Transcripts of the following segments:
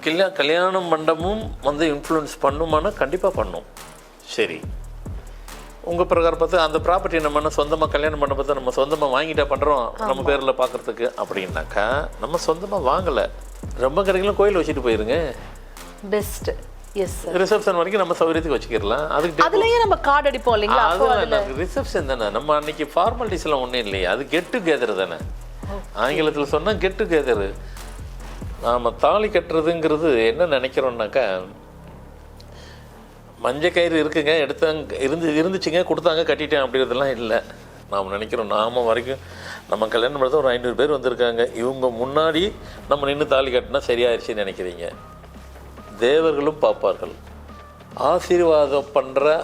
கல்யாண மண்டபமும் வந்து இன்ஃப்ளூயன்ஸ் பண்ணுமானா கண்டிப்பாக பண்ணும். சரி, உங்கள் பிரகாரம் பார்த்து அந்த ப்ராப்பர்ட்டி நம்ம என்ன சொந்தமாக கல்யாண மண்டபத்தை நம்ம சொந்தமாக வாங்கிட்டா பண்ணுறோம் நம்ம பேரில் பார்க்குறதுக்கு அப்படின்னாக்கா நம்ம சொந்தமாக வாங்கலை. ரொம்ப கிடைக்கலாம் கோயில் வச்சுட்டு போயிருங்க, பெஸ்ட். Yes sir. ரிசப்ஷன் வரைக்கும் நம்ம சௌகரியத்துக்கு வச்சுக்கிடலாம். அதுலயே நம்ம கார்டு அடிப்போம் இல்லைங்களா? அது ரிசப்ஷன் தானே, நம்ம அன்னைக்கு ஃபார்மாலிட்டிஸ்லாம் ஒன்றும் இல்லையே, அது கெட் டுகெதர் தானே. ஆங்கிலத்தில் சொன்னால் கெட் டுகெதரு. நாம் தாலி கட்டுறதுங்கிறது என்ன நினைக்கிறோம்னாக்கா, மஞ்சள் கயிறு இருக்குங்க எடுத்தாங்க இருந்துச்சுங்க கொடுத்தாங்க கட்டிட்டேன் அப்படிங்கிறதுலாம் இல்லை. நாம் நினைக்கிறோம் நாம் வரைக்கும் நம்ம கல்யாணம் பண்ணுறது ஒரு 500 பேர் வந்திருக்காங்க, இவங்க முன்னாடி நம்ம நின்று தாலி கட்டினா சரியாயிருச்சுன்னு நினைக்கிறீங்க. தேவர்களும் பார்ப்பார்கள். ஆசீர்வாதம் பண்ணுற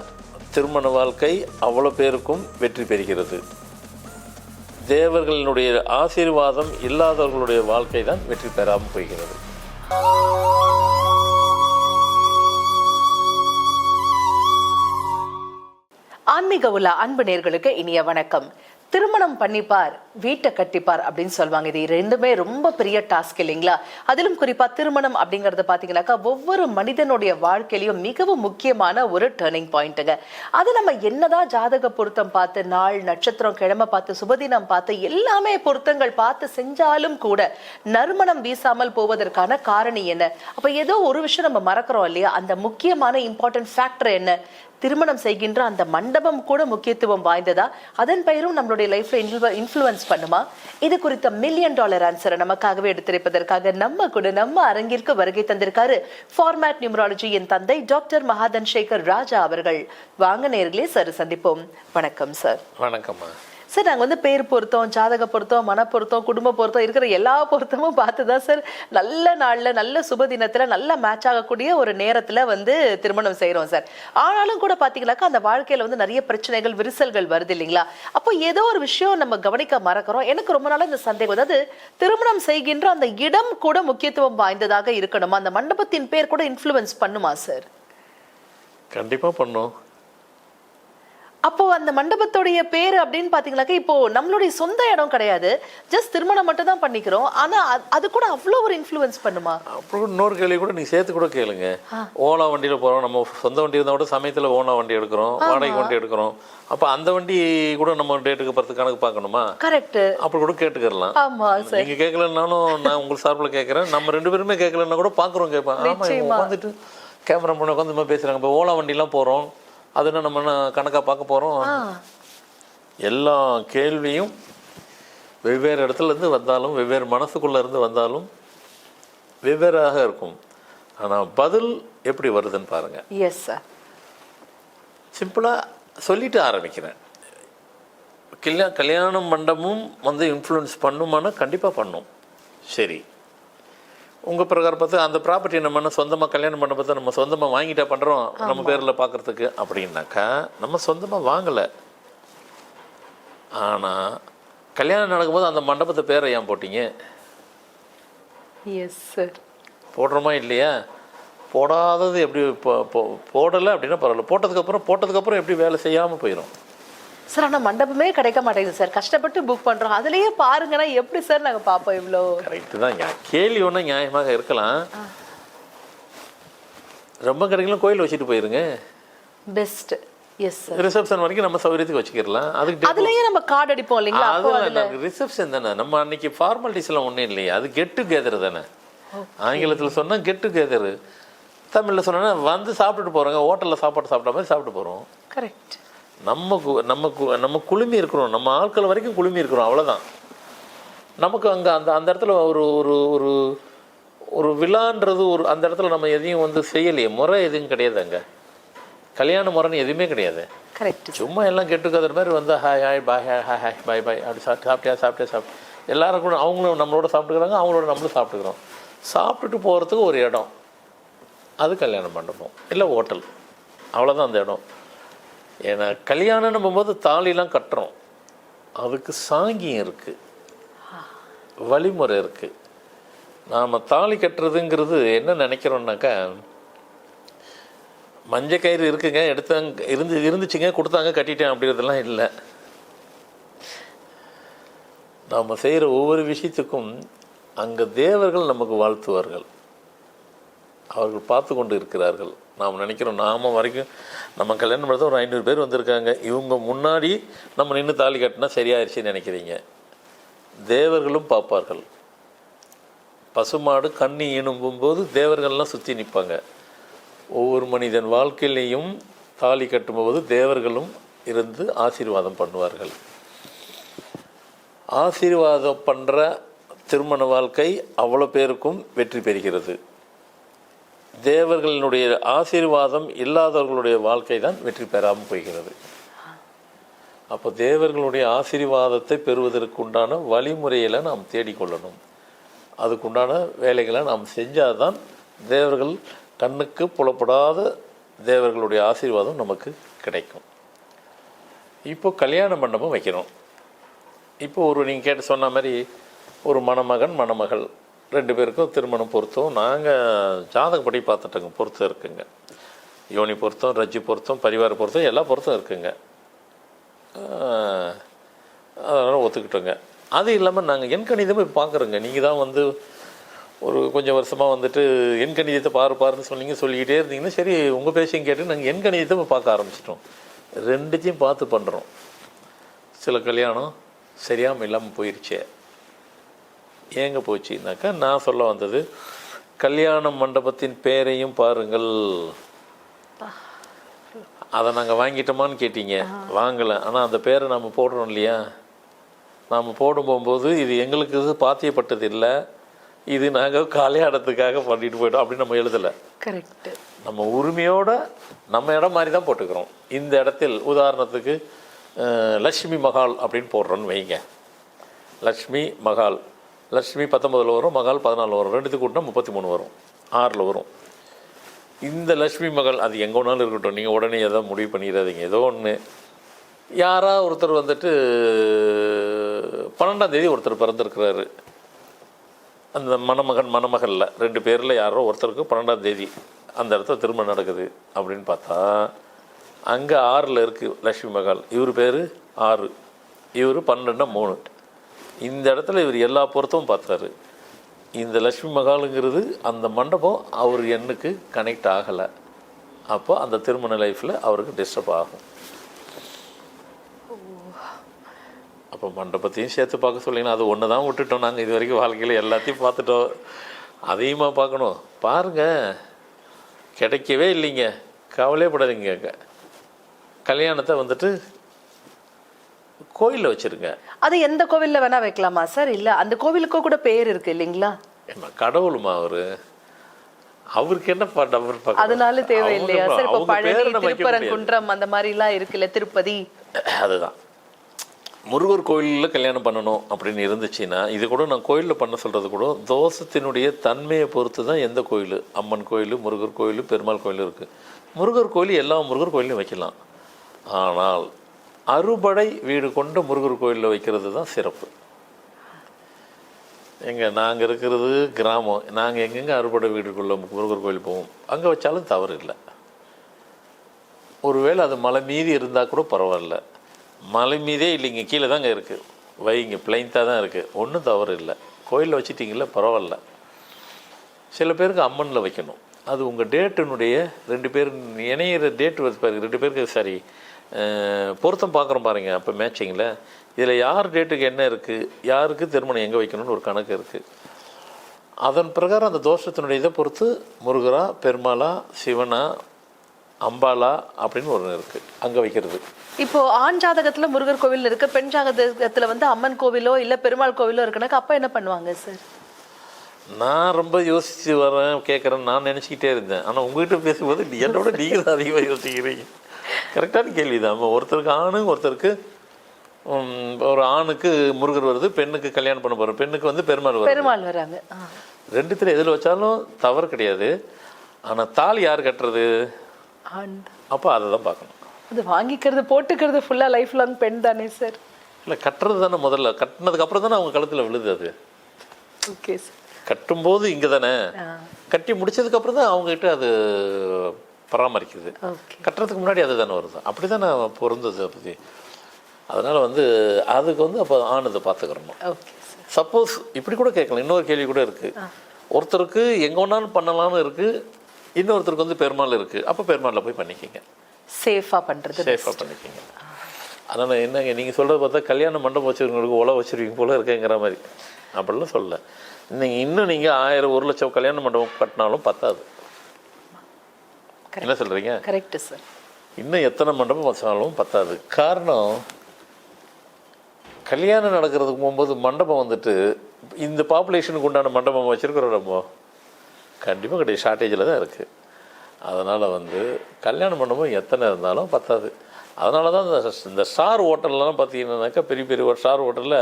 திருமண வாழ்க்கை அவ்வளோ பேருக்கும் வெற்றி பெறுகிறது. தேவர்களுடைய ஆசீர்வாதம் இல்லாதவர்களுடைய வாழ்க்கை தான் வெற்றி பெறாமல் போகிறது. ஆன்மீக உலா அன்பு நேயர்களுக்கு இனிய வணக்கம். திருமணம் பண்ணிப்பார் வீட்டை கட்டிப்பார் அப்படின்னு சொல்லுவாங்க. இது ரெண்டுமே ரொம்ப பெரிய டாஸ்க் இல்லைங்களா? அதிலும் குறிப்பா திருமணம் அப்படிங்கறத பாத்தீங்கன்னாக்கா ஒவ்வொரு மனிதனுடைய வாழ்க்கையிலும் மிகவும் முக்கியமான ஒரு டர்னிங் பாயிண்ட்டுங்க. அது நம்ம என்னதான் ஜாதக பொருத்தம் பார்த்து நாள் நட்சத்திரம் கிழமை பார்த்து சுபதினம் பார்த்து எல்லாமே பொருத்தங்கள் பார்த்து செஞ்சாலும் கூட நறுமணம் வீசாமல் போவதற்கான காரணம் என்ன? அப்ப ஏதோ ஒரு விஷயம் நம்ம மறக்கிறோம் இல்லையா? அந்த முக்கியமான இம்பார்ட்டன்ட் ஃபேக்டர் என்ன? திருமணம் செய்கின்ற அந்த மண்டபம் கூட முக்கியத்துவம் வாய்ந்ததா? அதன் பெயரும் நம்மளுடைய லைஃப்ல இன்ஃப்ளூயன்ஸ் பண்ணுமா? இது குறித்த $1 மில்லியன் ஆன்சரை நமக்காகவே எடுத்திருப்பதற்காக நம்ம அரங்கிற்கு வருகை தந்திருக்காரு ஃபார்மேட் நியூமராலஜியின் தந்தை டாக்டர் மகாதன் சேகர் ராஜா அவர்கள். வாங்க நேயர்களே, சார் சந்திப்போம். வணக்கம் சார். வணக்கம்மா. சார், நாங்கள் வந்து பேர் பொருத்தம், ஜாதக பொருத்தம், மன பொருத்தம், குடும்ப பொருத்தம் இருக்கிற எல்லா பொருத்தமும் பார்த்துதான் சார் நல்ல நாள்ல நல்ல சுப தினத்துல நல்ல மேட்ச் ஆகக்கூடிய ஒரு நேரத்துல வந்து திருமணம் செய்யறோம் சார். ஆனாலும் கூட பாத்தீங்கன்னாக்கா அந்த வாழ்க்கையில வந்து நிறைய பிரச்சனைகள் விரிசல்கள் வருது இல்லைங்களா? அப்போ ஏதோ ஒரு விஷயம் நம்ம கவனிக்க மறக்கிறோம். எனக்கு ரொம்ப நாளா இந்த சந்தேகம், அதாவது திருமணம் செய்கின்ற அந்த இடம் கூட முக்கியத்துவம் வாய்ந்ததாக இருக்கணுமா? அந்த மண்டபத்தின் பேர் கூட இன்ஃப்ளூயன்ஸ் பண்ணுமா சார்? கண்டிப்பா பண்ணும். அப்போ அந்த மண்டபத்துடைய பேரு அப்படின்னு பாத்தீங்கன்னாக்கா இப்போ நம்மளுடைய சொந்த இடம் கிடையாது, ஜஸ்ட் திருமணம் மட்டும் தான் பண்ணிக்கிறோம். ஆனா அது கூட அவ்வளோ ஒரு இன்ஃப்ளூயன்ஸ் பண்ணுமா? அப்புறம் இன்னொரு கேள்வி கூட நீங்க சேர்த்து கூட கேளுங்க. ஓலா வண்டியில போறோம், நம்ம சொந்த வண்டி இருந்தா கூட சமயத்துல ஓலா வண்டி எடுக்கிறோம், வாடகை வண்டி எடுக்கிறோம். அப்ப அந்த வண்டி கூட நம்ம டேட்டுக்கு பத்து கணக்கு பார்க்கணுமா? கரெக்ட். அப்படி கூட கேட்டுக்கலாம். ஆமா சார். நீங்க கேட்கலன்னாலும் நான் உங்களுக்கு சார்பில் கேட்கறேன். நம்ம 2 பேருமே கேட்கலன்னா கூட பாக்குறோம், கேட்பேன். ஆமா, உட்காந்துட்டு கேமரா முன்ன உட்காந்து நம்ம பேசுறாங்க. இப்போ ஓலா வண்டிலாம் போறோம், அதுனா நம்ம கணக்கா பார்க்க போறோம். எல்லா கேள்வியும் வெவ்வேறு இடத்துல இருந்து வந்தாலும் வெவ்வேறு மனசுக்குள்ள இருந்து வந்தாலும் வெவ்வேறாக இருக்கும். ஆனா பதில் எப்படி வருதுன்னு பாருங்க. Yes sir. சிம்பிளா சொல்லிட்டு ஆரம்பிக்கிறேன். கல்யாண மண்டபமும் வந்து இன்ஃப்ளூயன்ஸ் பண்ணுமானா கண்டிப்பா பண்ணும். சரி, உங்கள் பிரகாரம் பார்த்து அந்த ப்ராப்பர்ட்டி நம்ம என்ன சொந்தமாக கல்யாண மண்டபத்தை நம்ம சொந்தமாக வாங்கிட்டா பண்ணுறோம் நம்ம பேரில் பார்க்குறதுக்கு அப்படின்னாக்கா நம்ம சொந்தமாக வாங்கலை. ஆனால் கல்யாணம் நடக்கும்போது அந்த மண்டபத்தை பேரை ஏன் போட்டீங்க? Yes sir. போடுறோமா இல்லையா? போடாதது எப்படி போடலை அப்படின்னா பரவாயில்ல, போட்டதுக்கப்புறம் எப்படி வேலை செய்யாமல் போயிடும் சார். ஆனால் மண்டபமே கிடைக்க மாட்டேங்குது சார், கஷ்டப்பட்டு புக் பண்ணுறோம். அதுலேயே பாருங்கன்னா எப்படி சார் நாங்கள் பார்ப்போம் இவ்வளோ? கரெக்டு தான். கேள்வி ஒன்றும் நியாயமாக இருக்கலாம். ரொம்ப கிடைக்கலாம் கோயில் வச்சுட்டு போயிருங்க, பெஸ்ட். Yes sir. ரிசப்ஷன் வரைக்கும் நம்ம சௌகரியத்துக்கு வச்சுக்கிடலாம். அதுலயே நம்ம கார்டு அடிப்போம் இல்லைங்களா? அது ரிசப்ஷன் தானே, நம்ம அன்னைக்கு ஃபார்மாலிட்டிஸ்லாம் ஒன்றும் இல்லையே, அது கெட் டுகெதர் தானே. ஆங்கிலத்தில் சொன்னால் கெட் டுகெதர், தமிழில் சொன்னா வந்து சாப்பிட்டுட்டு போகிறோங்க, ஹோட்டலில் சாப்பாடு சாப்பிட்ட மாதிரி சாப்பிட்டு போகிறோம். கரெக்ட். நம்ம குழுமி இருக்கிறோம், நம்ம ஆட்கள் வரைக்கும் குழுமி இருக்கிறோம், அவ்வளோதான். நமக்கு அங்கே அந்த இடத்துல ஒரு ஒரு ஒரு விழான்றது அந்த இடத்துல நம்ம எதையும் வந்து செய்யலையே, முறை எதுவும் கிடையாது. அங்கே கல்யாண முறைன்னு எதுவுமே கிடையாது. கரெக்ட். சும்மா எல்லாம் கெட்டுக்காத மாதிரி வந்து hi hi bye hi hi bye bye அப்படி சாப்பிட்டே எல்லாரும் கூட அவங்களும் நம்மளோட சாப்பிட்டுக்கிறாங்க, அவங்களோட நம்மளும் சாப்பிட்டுக்கிறோம். சாப்பிட்டுட்டு போகிறதுக்கு ஒரு இடம், அது கல்யாண மண்டபம் இல்லை ஹோட்டல், அவ்வளோதான் அந்த இடம். ஏன்னா கல்யாணம் போது தாலிலாம் கட்டுறோம், அதுக்கு சாங்கியம் இருக்குது, வழிமுறை இருக்குது. நாம் தாலி கட்டுறதுங்கிறது என்ன நினைக்கிறோம்னாக்கா, மஞ்சள் கயிறு இருக்குங்க எடுத்தாங்க இருந்துச்சுங்க கொடுத்தாங்க கட்டிட்டேன் அப்படிங்கிறதுலாம் இல்லை. நாம் செய்கிற ஒவ்வொரு விஷயத்துக்கும் அங்கே தேவர்கள் நமக்கு வாழ்த்துவார்கள். அவர்கள் பார்த்து கொண்டு இருக்கிறார்கள். நாம் நினைக்கிறோம் நாம் வரைக்கும் நம்ம கல்யாணம் பண்ணுறது ஒரு 500 பேர் வந்திருக்காங்க, இவங்க முன்னாடி நம்ம நின்று தாலி கட்டினா சரியாயிருச்சுன்னு நினைக்கிறீங்க. தேவர்களும் பார்ப்பார்கள். பசுமாடு கண்ணி ஈணும்போது தேவர்கள்லாம் சுற்றி நிற்பாங்க. ஒவ்வொரு மனிதன் வாழ்க்கையிலையும் தாலி கட்டும்போது தேவர்களும் இருந்து ஆசீர்வாதம் பண்ணுவார்கள். ஆசீர்வாதம் பண்ணுற திருமண வாழ்க்கை அவ்வளோ பேருக்கும் வெற்றி பெறுகிறது. தேவர்களுடைய ஆசீர்வாதம் இல்லாதவர்களுடைய வாழ்க்கை தான் வெற்றி பெறாமல் போகிறது. அப்போ தேவர்களுடைய ஆசீர்வாதத்தை பெறுவதற்குண்டான வழிமுறைகளை நாம் தேடிக்கொள்ளணும். அதுக்குண்டான வேலைகளை நாம் செஞ்சால் தான் தேவர்கள் கண்ணுக்கு புலப்படாத தேவர்களுடைய ஆசீர்வாதம் நமக்கு கிடைக்கும். இப்போ கல்யாண மண்டபம் வைக்கிறோம். இப்போ நீங்கள் கேட்டு சொன்ன மாதிரி ஒரு மணமகன் மணமகள் 2 பேருக்கும் திருமணம் பொருத்தம் நாங்கள் ஜாதகப்படி பார்த்துட்டோங்க. பொருத்தம் இருக்குங்க, யோனி பொருத்தம், ரஜ்ஜி பொருத்தம், பரிவார பொருத்தம், எல்லா பொருத்தம் இருக்குங்க. அதனால் ஒத்துக்கிட்டோங்க. அது இல்லாமல் நாங்கள் எண்கணிதம் இப்போ பார்க்குறோங்க. நீங்கள் தான் வந்து ஒரு கொஞ்சம் வருஷமாக வந்துட்டு எண்கணிதத்தை பாருன்னு சொல்லிக்கிட்டே இருந்தீங்கன்னா சரி உங்கள் பேச்சையும் கேட்டு நாங்கள் எண்கணிதத்தை இப்போ பார்க்க ஆரம்பிச்சிட்டோம். 2த்தையும் பார்த்து பண்ணுறோம். சில கல்யாணம் சரியாமல் இல்லாமல் போயிடுச்சே. ஏங்க போச்சுனாக்கா நான் சொல்ல வந்தது, கல்யாண மண்டபத்தின் பேரையும் பாருங்கள். அதை நாங்கள் வாங்கிட்டோமான்னு கேட்டீங்க. வாங்கலை. ஆனால் அந்த பேரை நம்ம போடுறோம் இல்லையா, நாம் போடும் போகும்போது இது எங்களுக்கு இது பாத்தியப்பட்டது இல்லை, இது நாங்கள் கல்யாணத்துக்காக பண்ணிட்டு போயிட்டோம் அப்படின்னு நம்ம எழுதலை. கரெக்ட். நம்ம உரிமையோட நம்ம இடம் மாதிரி தான் போட்டுக்கிறோம். இந்த இடத்தில் உதாரணத்துக்கு லக்ஷ்மி மகால் அப்படின்னு போடுறோன்னு வைங்க. லக்ஷ்மி மகால், லக்ஷ்மி 19 வரும், மகால் 14 வரும், 2த்துக்கு கூட்டினா 33 வரும், 6 வரும். இந்த லக்ஷ்மி மகால் அது எங்கே ஒன்றாலும் இருக்கட்டும், நீங்கள் உடனே எதோ முடிவு பண்ணிடாதீங்க. ஏதோ ஒன்று யாராக ஒருத்தர் வந்துட்டு 12ஆம் தேதி ஒருத்தர் பிறந்திருக்கிறாரு. அந்த மணமகளில் 2 பேரில் யாரோ ஒருத்தருக்கு 12ஆம் தேதி அந்த இடத்துல திருமணம் நடக்குது அப்படின்னு பார்த்தா அங்கே 6ல் இருக்குது லக்ஷ்மி மகால். இவர் பேர் 6, இவர் 12 3. இந்த இடத்துல இவர் எல்லா பொருத்தமும் பார்த்தாரு. இந்த லக்ஷ்மி மகாலுங்கிறது அந்த மண்டபம் அவர் எண்ணுக்கு கனெக்ட் ஆகலை. அப்போ அந்த திருமண லைஃப்பில் அவருக்கு டிஸ்டர்ப் ஆகும். அப்போ மண்டபத்தையும் சேர்த்து பார்க்க சொல்லிங்கன்னா அது ஒன்று தான் விட்டுட்டோம். நாங்கள் இது வரைக்கும் வாழ்க்கையில் எல்லாத்தையும் பார்த்துட்டோம். அதிகமாக பார்க்கணும். பாருங்கள், கிடைக்கவே இல்லைங்க, கவலையப்படாதீங்க. கல்யாணத்தை வந்துட்டு கோயிலில் வச்சுருங்க. அது எந்த கோவிலில் வேணால் வைக்கலாமா சார்? இல்லை அந்த கோவிலுக்கு கூட பேர் இருக்குது இல்லைங்களா? ஏமா கடவுளுமா அவருக்கு என்ன அதனால தேவை இல்லையா சார்? இப்போ பழனி, திருப்பரங்குன்றம் அந்த மாதிரிலாம் இருக்குல்ல, திருப்பதி. அதுதான் முருகர் கோயிலில் கல்யாணம் பண்ணணும் அப்படின்னு இருந்துச்சுன்னா, இது கூட நான் கோயிலில் பண்ண சொல்கிறது கூட தோஷத்தினுடைய தன்மையை பொறுத்து தான். எந்த கோயில், அம்மன் கோயில், முருகர் கோயில், பெருமாள் கோயில் இருக்குது. முருகர் கோயில் எல்லா முருகர் கோயிலையும் வைக்கலாம். ஆனால் அறுபடை வீடு கொண்ட முருகர் கோயிலில் வைக்கிறது தான் சிறப்பு. நாங்கள் இருக்கிறது கிராமம். நாங்கள் எங்கெங்கே அறுபடை வீடுக்குள்ள முருகர் கோயில் போவோம், அங்கே வச்சாலும் தவறு இல்லை. ஒருவேளை அது மலை மீதி இருந்தால் கூட பரவாயில்ல. மலை மீதே இல்லைங்க, கீழே தாங்க இருக்குது, வைங்க, பிளைன்ட்டாக தான் இருக்குது, ஒன்றும் தவறு இல்லை. கோயிலில் வச்சுட்டிங்கள பரவாயில்ல. சில பேருக்கு அம்மனில் வைக்கணும். அது உங்கள் டேட்டினுடைய 2 பேர் இணையிற டேட் பாருங்க, 2 பேருக்கு சரி பொருத்தம் பார்க்குறோம் பாருங்க. அப்போ மேட்சிங்கில் இதில் யார் டேட்டுக்கு என்ன இருக்குது, யாருக்கு திருமணம் எங்கே வைக்கணும்னு ஒரு கணக்கு இருக்குது. அதன் பிரகாரம் அந்த தோஷத்தினுடைய இதை பொறுத்து முருகரா, பெருமாளா, சிவனா, அம்பாலா அப்படின்னு ஒன்று இருக்குது, அங்கே வைக்கிறது. இப்போ ஆண் ஜாதகத்தில் முருகர் கோவில் இருக்குது, பெண் ஜாதகத்தில் வந்து அம்மன் கோவிலோ இல்லை பெருமாள் கோவிலோ இருக்குனாக்கா அப்போ என்ன பண்ணுவாங்க சார்? நான் ரொம்ப யோசித்து வரேன், கேட்குறேன்னு நான் நினச்சிக்கிட்டே இருந்தேன். ஆனால் உங்கள்கிட்ட பேசும்போது என்னோட நீங்கள் தான் அதிகமாக யோசிக்கிறீங்க. கரெக்டான கேள்வி தான். ஒருத்தருக்கு ஆணு, ஒருத்தருக்கு ஒரு ஆணுக்கு முருகர் வருது, பெண்ணுக்கு கல்யாணம் பண்ண போகிறோம், பெண்ணுக்கு வந்து பெருமாள் வராங்க. 2த்துல எதில் வச்சாலும் தவறு கிடையாது. ஆனால் தாலி யார் கட்டுறது? அப்போ அதை தான் பார்க்கணும். அது வாங்கிக்கிறது போட்டுக்கிறது ஃபுல்லாக லைஃப் லாங் பெண் தானே சார்? இல்லை, கட்டுறது தானே முதல்ல. கட்டினதுக்கப்புறம் தானே அவங்க கழுத்தில் விழுது. அது ஓகே சார். கட்டும்போது இங்கே தானே, கட்டி முடிச்சதுக்கப்புறம் தான் அவங்ககிட்ட அது பராமரிக்குது. கட்டுறதுக்கு முன்னாடி அது தானே வருது. அப்படி தானே பொருந்தது அதை பற்றி. அதனால் வந்து அதுக்கு வந்து அப்போ ஆனதை பார்த்துக்கிறணும். சப்போஸ் இப்படி கூட கேட்கலாம், இன்னொரு கேள்வி கூட இருக்குது. ஒருத்தருக்கு எங்கே ஒன்றாலும் பண்ணலான்னு இருக்குது, இன்னொருத்தருக்கு வந்து பெருமாள் இருக்குது, அப்போ பெருமாளில் போய் பண்ணிக்கிங்க, சேஃபாக பண்ணுறது, சேஃபாக பண்ணிக்கிங்க. அதனால் என்னங்க நீங்கள் சொல்கிறது பார்த்தா கல்யாண மண்டபம் வச்சுருக்கவங்களுக்கு உழவு வச்சுருவீங்க போல இருக்குங்கிற மாதிரி. அப்படிலாம் சொல்லலை. நீங்கள் இன்னும் நீங்கள் 1000 1 லட்சம் கல்யாண மண்டபம் கட்டினாலும் பத்தாது. என்ன சொல்கிறீங்க? Correct sir. இன்னும் எத்தனை மண்டபம் வச்சாலும் பத்தாது. காரணம், கல்யாணம் நடக்கிறதுக்கு போகும்போது மண்டபம் வந்துட்டு இந்த பாப்புலேஷனுக்கு உண்டான மண்டபம் வச்சுருக்கிறோம் நம்ம கண்டிப்பாக கிடையாது, ஷார்ட்டேஜில் தான் இருக்குது. அதனால் வந்து கல்யாண மண்டபம் எத்தனை இருந்தாலும் பத்தாது. அதனால தான் இந்த ஸ்டார் ஹோட்டல்லாம் பார்த்தீங்கன்னாக்கா பெரிய பெரிய ஸ்டார் ஹோட்டலில்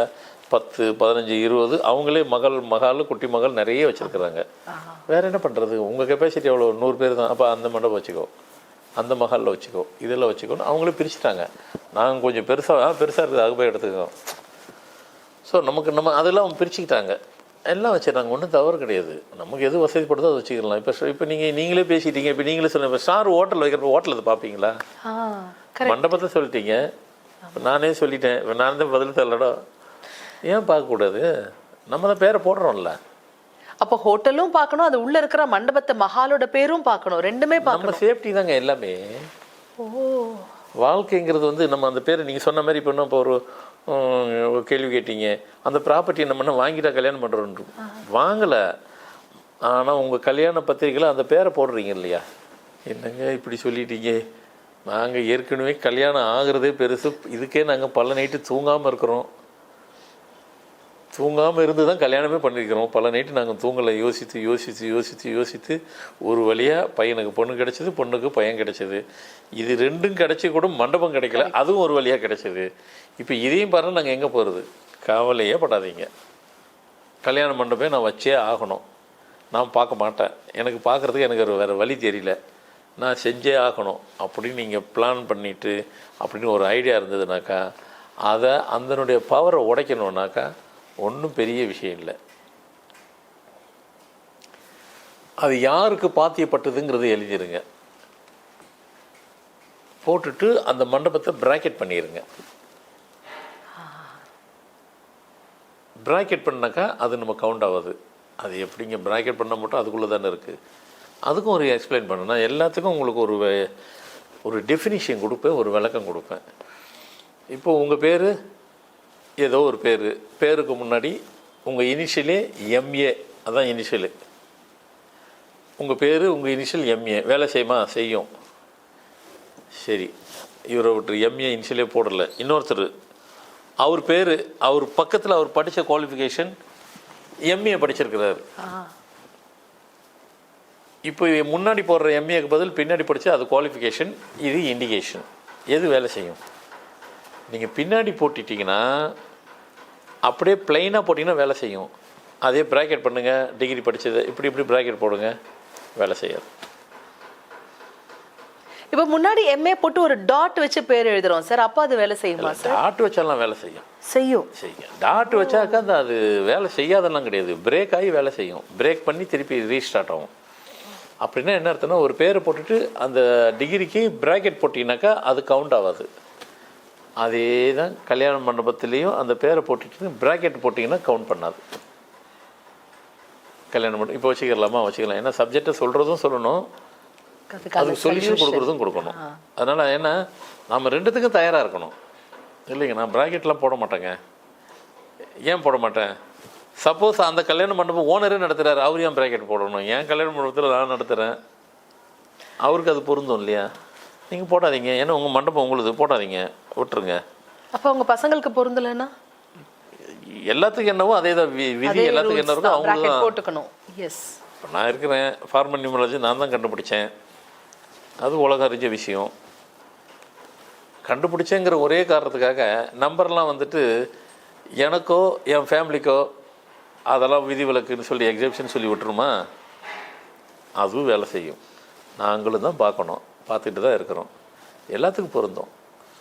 10, 15, 20 அவங்களே மகள் குட்டி மகள் நிறைய வச்சுருக்குறாங்க. வேறு என்ன பண்ணுறது? உங்கள் கெப்பாசிட்டி எவ்வளோ? 100 பேர் தான். அப்போ அந்த மண்டபம் வச்சுக்கோ, அந்த மகளில் வச்சுக்கோ, இதெல்லாம் வச்சுக்கோன்னு அவங்களே பிரிச்சுட்டாங்க. நாங்கள் கொஞ்சம் பெருசாக இருக்குது, அது போய் எடுத்துக்கோம். ஸோ நம்ம அதெல்லாம் பிரிச்சுக்கிட்டாங்க, எல்லாம் வச்சுருந்தாங்க. ஒன்றும் தவறு கிடையாது. நமக்கு எது வசதிப்படுதோ அதை வச்சுக்கலாம். இப்போ நீங்களே பேசிட்டீங்க. இப்போ நீங்களே சொல்லுங்கள், இப்போ ஸ்டார் ஹோட்டல் வைக்கிறப்ப ஹோட்டல் அதை பார்ப்பீங்களா? மண்டபத்தை சொல்லிட்டீங்க, இப்போ நானே சொல்லிட்டேன். இப்போ நான் தான் பதில் தரலடா. ஏன் பார்க்கக்கூடாது? நம்ம தான் பேரை போடுறோம்ல. அப்போ ஹோட்டலும் பார்க்கணும், அது உள்ள இருக்கிற மண்டபத்தை மஹாலோட பேரும் பார்க்கணும், ரெண்டுமே பார்க்கணும். நம்ம சேஃப்டி தாங்க எல்லாமே. ஓ, வாழ்க்கைங்கிறது வந்து நம்ம அந்த பேர் நீங்கள் சொன்ன மாதிரி இப்போ இன்னும் இப்போ ஒரு கேள்வி கேட்டீங்க, அந்த ப்ராப்பர்ட்டியை நம்ம என்ன வாங்கிட்டா கல்யாணம் பண்ணுறோம்? வாங்கலை, ஆனால் உங்கள் கல்யாண பத்திரிக்கையில் அந்த பேரை போடுறீங்க இல்லையா? என்னங்க இப்படி சொல்லிட்டீங்க? நாங்கள் ஏற்கனவே கல்யாணம் ஆகிறதே பெருசு, இதுக்கே நாங்கள் பல நைட்டு தூங்காமல் இருக்கிறோம். தூங்காமல் இருந்து தான் கல்யாணமே பண்ணியிருக்கிறோம். பல நைட்டு நாங்கள் தூங்கலை, யோசித்து ஒரு வழியாக பையனுக்கு பொண்ணு கிடச்சிது, பொண்ணுக்கு பையன் கிடச்சிது. இது ரெண்டும் கிடச்சி கூட மண்டபம் கிடைக்கல, அதுவும் ஒரு வழியாக கிடச்சிது. இப்போ இதையும் பாருங்கள், நாங்கள் எங்கே போகிறது? கவலையே படாதீங்க. கல்யாண மண்டபமே நான் வச்சே ஆகணும், நான் பார்க்க மாட்டேன், எனக்கு பார்க்குறதுக்கு எனக்கு வேறு வழி தெரியல, நான் செஞ்சே ஆகணும் அப்படின்னு நீங்கள் பிளான் பண்ணிவிட்டு அப்படின்னு ஒரு ஐடியா இருந்ததுனாக்கா, அதை அதனுடைய பவரை உடைக்கணுன்னாக்கா ஒன்றும் பெரிய விஷயம் இல்லை. அது யாருக்கு பாத்தியப்பட்டதுங்கிறது எழுதிருங்க, போட்டுட்டு அந்த மண்டபத்தை பிராக்கெட் பண்ணிடுங்க. பிராக்கெட் பண்ணாக்கா அது நம்ம கவுண்ட் ஆகாது. அது எப்படிங்க பிராக்கெட் பண்ண மட்டும் அதுக்குள்ளே தானே இருக்குது. அதுக்கும் ஒரு எக்ஸ்பிளைன் பண்ணேன். நான் எல்லாத்துக்கும் உங்களுக்கு ஒரு டெஃபினிஷன் கொடுப்பேன், ஒரு விளக்கம் கொடுப்பேன். இப்போது உங்கள் பேர் ஏதோ ஒரு பேருக்கு முன்னாடி உங்கள் இனிஷியலே எம்ஏ, அதான் இனிஷியலு. உங்கள் பேர் உங்கள் இனிஷியல் எம்ஏ, வேலை செய்யுமா? செய்யும். சரி, இவரை விட்டு எம்ஏ இனிஷியலே போடலை. இன்னொருத்தர் அவர் பேர், அவர் பக்கத்தில் அவர் படித்த குவாலிஃபிகேஷன் எம்ஏ படிச்சிருக்கிறாரு. இப்போ முன்னாடி போடுற எம்ஏக்கு பதில் பின்னாடி படித்தா அது குவாலிஃபிகேஷன், இது இண்டிகேஷன். எது வேலை செய்யும்? நீங்கள் பின்னாடி போட்டிட்டிங்கன்னா, அப்படியே பிளைனாக போட்டிங்கன்னா வேலை செய்யும். அதே ப்ராக்கெட் பண்ணுங்கள், டிகிரி படித்தது இப்படி ப்ராக்கெட் போடுங்க, வேலை செய்யாது. இப்போ முன்னாடி எம்ஏ போட்டு ஒரு டாட் வச்சு பேர் எழுதுறோம் சார், அப்போ அது வேலை செய்யுமா சார்? டாட் வச்சாலாம் வேலை செய்யும். செய்யும். டாட் வச்சாக்கா அது வேலை செய்யாதெல்லாம் கிடையாது, பிரேக் ஆகி வேலை செய்யும். பிரேக் பண்ணி திருப்பி ரீஸ்டார்ட் ஆகும். அப்படின்னா என்ன அர்த்தம்னா, ஒரு பேரை போட்டுட்டு அந்த டிகிரிக்கு ப்ராக்கெட் போட்டிங்கனாக்கா அது கவுண்ட் ஆகாது. அதே தான் கல்யாண மண்டபத்துலேயும் அந்த பேரை போட்டுட்டு ப்ராக்கெட் போட்டிங்கன்னா கவுண்ட் பண்ணாது. கல்யாண மண்டபம் இப்போ வச்சுக்கலாம். ஏன்னா சப்ஜெக்டை சொல்கிறதும் சொல்லணும், அதுக்கு சொல்யூஷன் கொடுக்குறதும் கொடுக்கணும். அதனால் ஏன்னா நம்ம ரெண்டுத்துக்கும் தயாராக இருக்கணும் இல்லைங்க. நான் ப்ராக்கெட்லாம் போட மாட்டேங்க. ஏன் போட மாட்டேன்? சப்போஸ் அந்த கல்யாண மண்டபம் ஓனரே நடத்துகிறாரு, அவர் ஏன் ப்ராக்கெட் போடணும்? ஏன் கல்யாண மண்டபத்தில் நான் நடத்துகிறேன், அவருக்கு அது பொருந்தும் இல்லையா? நீங்கள் போடாதீங்க, ஏன்னா உங்கள் மண்டபம் உங்களுக்கு, போடாதீங்க, விட்டுருங்க. அப்போ உங்கள் பசங்களுக்கு பொருந்தலைன்னா எல்லாத்துக்கும் என்னவோ அதே தான் விதி, எல்லாத்துக்கும் என்ன இருக்கோ அவங்க தான் போட்டுக்கணும். எஸ், இப்போ நான் இருக்கிறேன், ஃபார்மல் நியூமராலஜி நான் தான் கண்டுபிடிச்சேன், அது உலக அறிஞ்ச விஷயம். கண்டுபிடிச்சேங்கிற ஒரே காரணத்துக்காக நம்பர்லாம் வந்துட்டு எனக்கோ என் ஃபேமிலிக்கோ அதெல்லாம் விதிவிலக்குன்னு சொல்லி எக்ஸப்ஷன் சொல்லி விட்டுருமா? அதுவும் வேலை செய்யும். நாங்களும் தான் பார்க்கணும், பார்த்துட்டு தான் இருக்கிறோம். எல்லாத்துக்கும் பொருந்தோம்,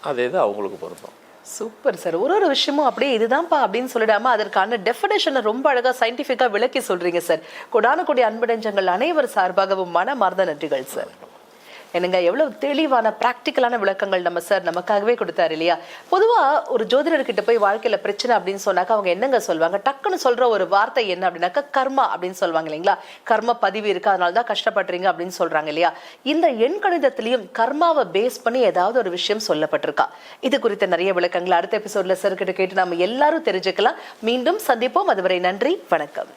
அதே தான் அவங்களுக்கு பொருந்தோம். Super sir. ஒரு விஷயமும் அப்படியே இதுதான்ப்பா அப்படின்னு சொல்லிடாம அதற்கான டெஃபினேஷனை ரொம்ப அழகா சயின்டிஃபிக்கா விளக்கி சொல்றீங்க சார். கொடான கொடி அன்பு நெஞ்சங்கள் அனைவர் சார்பாகவும் மனமார்ந்த நன்றிகள் சார். என்னங்க எவ்வளவு தெளிவான பிராக்டிக்கலான விளக்கங்கள் நம்ம சார் நமக்காகவே கொடுத்தாரு இல்லையா? பொதுவா ஒரு ஜோதிடர்கிட்ட போய் வாழ்க்கையில பிரச்சனை அப்படின்னு சொன்னாக்கா அவங்க என்னங்க சொல்லுவாங்க? டக்குன்னு சொல்ற ஒரு வார்த்தை என்ன அப்படின்னாக்கா கர்மா அப்படின்னு சொல்லுவாங்க இல்லைங்களா? கர்ம பதிவு இருக்கு, அதனாலதான் கஷ்டப்படுறீங்க அப்படின்னு சொல்றாங்க இல்லையா? இந்த எண் கணிதத்திலையும் கர்மாவை பேஸ் பண்ணி ஏதாவது ஒரு விஷயம் சொல்லப்பட்டிருக்கா? இது குறித்த நிறைய விளக்கங்களை அடுத்த எபிசோட்ல சார் கிட்ட கேட்டு நம்ம எல்லாரும் தெரிஞ்சுக்கலாம். மீண்டும் சந்திப்போம். அதுவரை நன்றி, வணக்கம்.